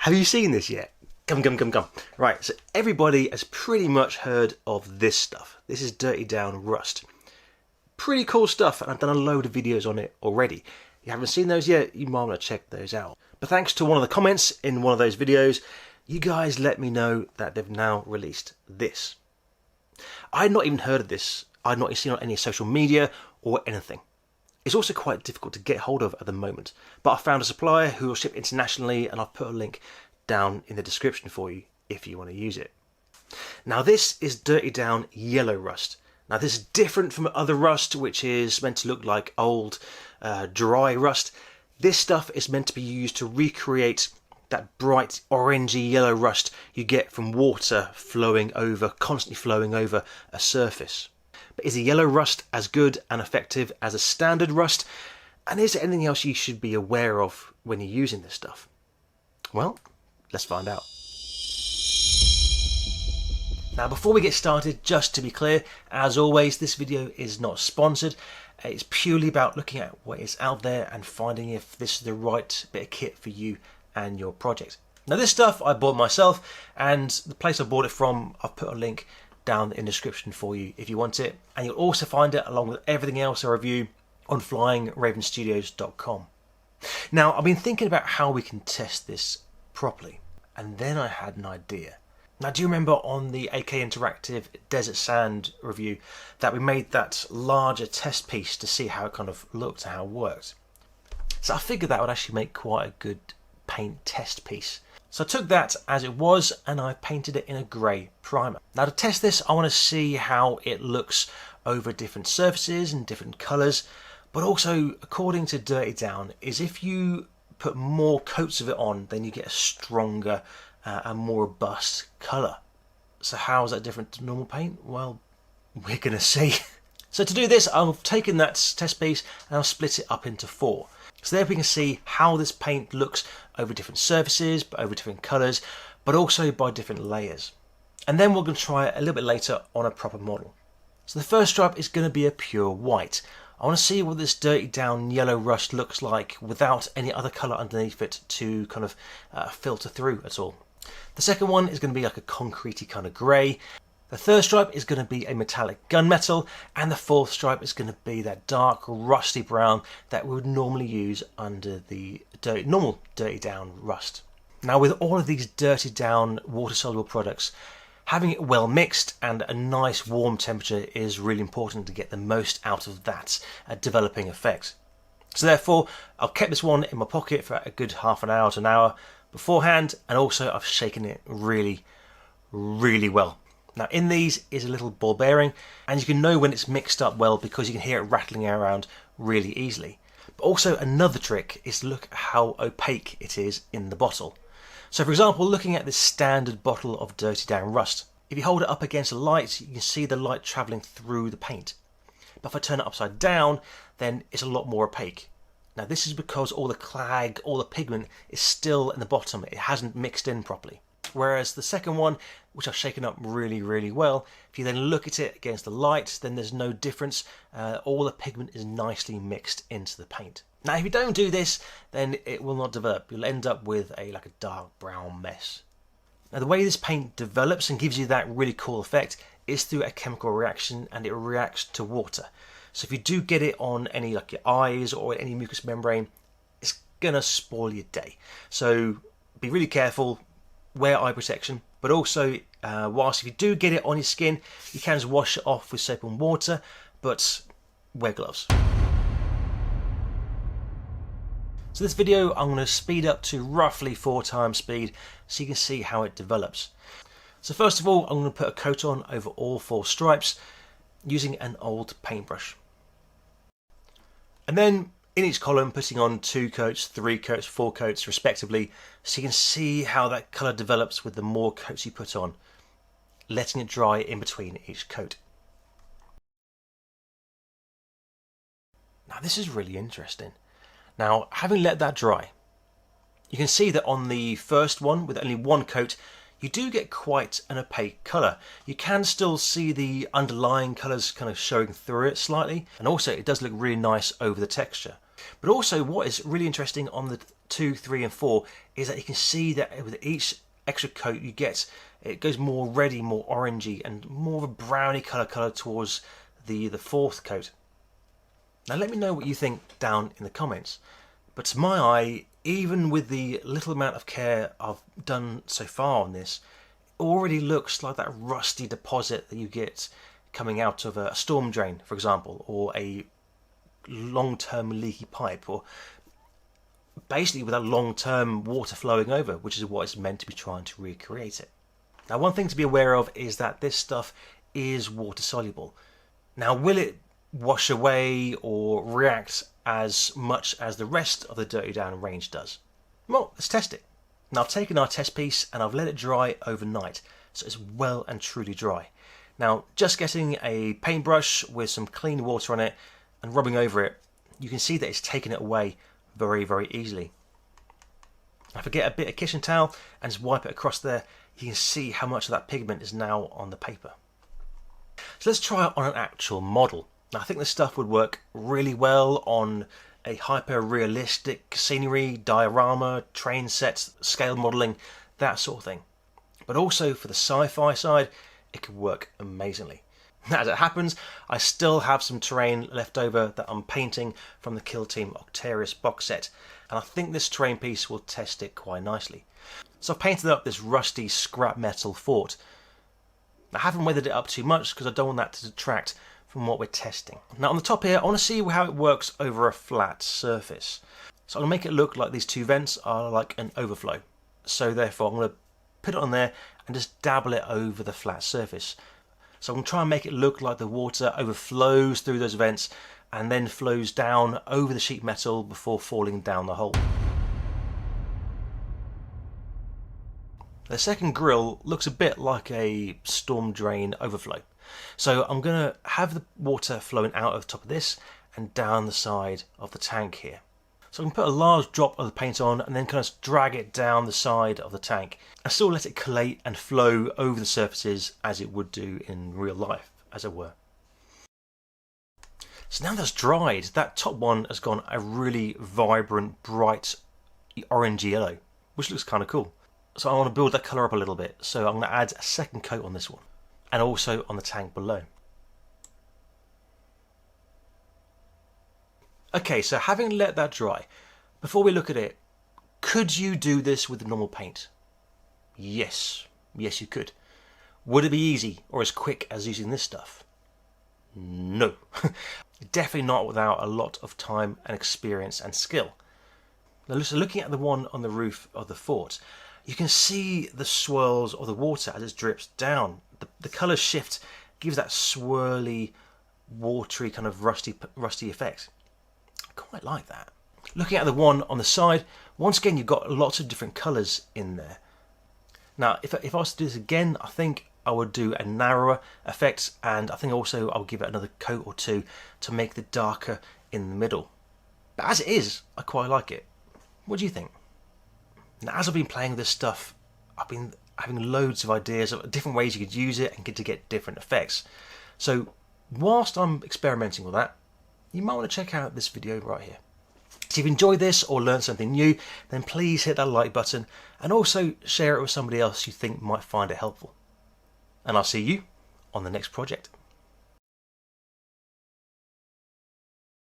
Have you seen this yet? Come. Right, so everybody has pretty much heard of this stuff. This is Dirty Down Rust. Pretty cool stuff, and I've done a load of videos on it already. If you haven't seen those yet, you might want to check those out. But thanks to one of the comments in one of those videos, you guys let me know that they've now released this. I had not even heard of this. I had not seen it on any social media or anything. It's also quite difficult to get hold of at the moment, but I found a supplier who will ship internationally, and I've put a link down in the description for you if you want to use it. Now this is Dirty Down Yellow Rust. Now this is different from other rust, which is meant to look like old dry rust. This stuff is meant to be used to recreate that bright orangey yellow rust you get from water constantly flowing over a surface. But is a yellow rust as good and effective as a standard rust? And is there anything else you should be aware of when you're using this stuff? Well, let's find out. Now before we get started, just to be clear, as always, this video is not sponsored. It's purely about looking at what is out there and finding if this is the right bit of kit for you and your project. Now this stuff I bought myself, and the place I bought it from, I've put a link down in the description for you if you want it, and you'll also find it along with everything else I review on flyingravenstudios.com. Now I've been thinking about how we can test this properly, and then I had an idea. Now do you remember on the AK Interactive Desert Sand review that we made that larger test piece to see how it kind of looked and how it worked? So I figured that would actually make quite a good paint test piece. So I took that as it was and I painted it in a grey primer. Now to test this, I want to see how it looks over different surfaces and different colours, but also, according to Dirty Down, is if you put more coats of it on, then you get a stronger and more robust colour. So how is that different to normal paint? Well, we're going to see. So to do this, I've taken that test piece and I'll split it up into 4. So there we can see how this paint looks over different surfaces, over different colours, but also by different layers. And then we're going to try it a little bit later on a proper model. So the first stripe is going to be a pure white. I want to see what this Dirty Down Yellow Rust looks like without any other colour underneath it to kind of filter through at all. The second one is going to be like a concretey kind of grey. The third stripe is going to be a metallic gunmetal, and the fourth stripe is going to be that dark rusty brown that we would normally use under the normal Dirty Down Rust. Now with all of these Dirty Down water soluble products, having it well mixed and a nice warm temperature is really important to get the most out of that developing effect. So therefore I've kept this one in my pocket for a good half an hour to an hour beforehand, and also I've shaken it really well. Now in these is a little ball bearing, and you can know when it's mixed up well because you can hear it rattling around really easily. But also another trick is to look at how opaque it is in the bottle. So for example, looking at this standard bottle of Dirty Down Rust, if you hold it up against a light, you can see the light travelling through the paint. But if I turn it upside down, then it's a lot more opaque. Now this is because all the clag, all the pigment is still in the bottom, it hasn't mixed in properly. Whereas the second one, which I've shaken up really well, if you then look at it against the light, then there's no difference. All the pigment is nicely mixed into the paint. Now if you don't do this, then it will not develop. You'll end up with like a dark brown mess. Now the way this paint develops and gives you that really cool effect is through a chemical reaction, and it reacts to water. So if you do get it on any like your eyes or any mucous membrane, it's gonna spoil your day. So be really careful, wear eye protection, but also whilst if you do get it on your skin, you can just wash it off with soap and water, but wear gloves. So this video I'm going to speed up to roughly 4 times speed so you can see how it develops. So first of all, I'm going to put a coat on over all 4 stripes using an old paintbrush. And then in each column putting on 2 coats, 3 coats, 4 coats respectively, so you can see how that colour develops with the more coats you put on, letting it dry in between each coat. Now this is really interesting. Now having let that dry, you can see that on the first one with only 1 coat, you do get quite an opaque colour. You can still see the underlying colours kind of showing through it slightly, and also it does look really nice over the texture. But also what is really interesting on the 2, 3 and 4 is that you can see that with each extra coat you get, it goes more reddy, more orangey, and more of a browny colour towards the fourth coat. Now let me know what you think down in the comments. But to my eye, even with the little amount of care I've done so far on this, it already looks like that rusty deposit that you get coming out of a storm drain, for example, or a long-term leaky pipe, or basically with that long-term water flowing over, which is what it's meant to be trying to recreate it. Now, one thing to be aware of is that this stuff is water soluble. Now, will it wash away or react as much as the rest of the Dirty Down range does? Well, let's test it. Now, I've taken our test piece and I've let it dry overnight, so it's well and truly dry. Now, just getting a paintbrush with some clean water on it and rubbing over it, you can see that it's taken it away very, very easily. If I get a bit of kitchen towel and just wipe it across there, you can see how much of that pigment is now on the paper. So let's try it on an actual model. Now, I think this stuff would work really well on a hyper-realistic scenery, diorama, train sets, scale modelling, that sort of thing. But also for the sci-fi side, it could work amazingly. As it happens, I still have some terrain left over that I'm painting from the KillTeam Octarius box set, and I think this terrain piece will test it quite nicely. So I've painted up this rusty scrap metal fort. I haven't weathered it up too much because I don't want that to detract from what we're testing. Now on the top here, I want to see how it works over a flat surface. So I'm going to make it look like these two vents are like an overflow. So therefore I'm going to put it on there and just dabble it over the flat surface. So I'm going to try and make it look like the water overflows through those vents and then flows down over the sheet metal before falling down the hole. The second grill looks a bit like a storm drain overflow. So I'm going to have the water flowing out of the top of this and down the side of the tank here. So I can put a large drop of the paint on and then kind of drag it down the side of the tank and still let it collate and flow over the surfaces as it would do in real life, as it were. So now that's dried, that top one has gone a really vibrant, bright orange yellow, which looks kind of cool. So I want to build that colour up a little bit, so I'm going to add a second coat on this one and also on the tank below. Okay, so having let that dry, before we look at it, could you do this with the normal paint? Yes, yes you could. Would it be easy or as quick as using this stuff? No, definitely not without a lot of time and experience and skill. Now so looking at the one on the roof of the fort, you can see the swirls of the water as it drips down. The colour shift gives that swirly, watery kind of rusty effect. I quite like that. Looking at the one on the side, once again you've got lots of different colours in there. Now if I was to do this again, I think I would do a narrower effect, and I think also I'll give it another coat or two to make it darker in the middle. But as it is, I quite like it. What do you think? Now as I've been playing with this stuff, I've been having loads of ideas of different ways you could use it and get different effects. So whilst I'm experimenting with that, you might want to check out this video right here. So if you've enjoyed this or learned something new, then please hit that like button and also share it with somebody else you think might find it helpful. And I'll see you on the next project.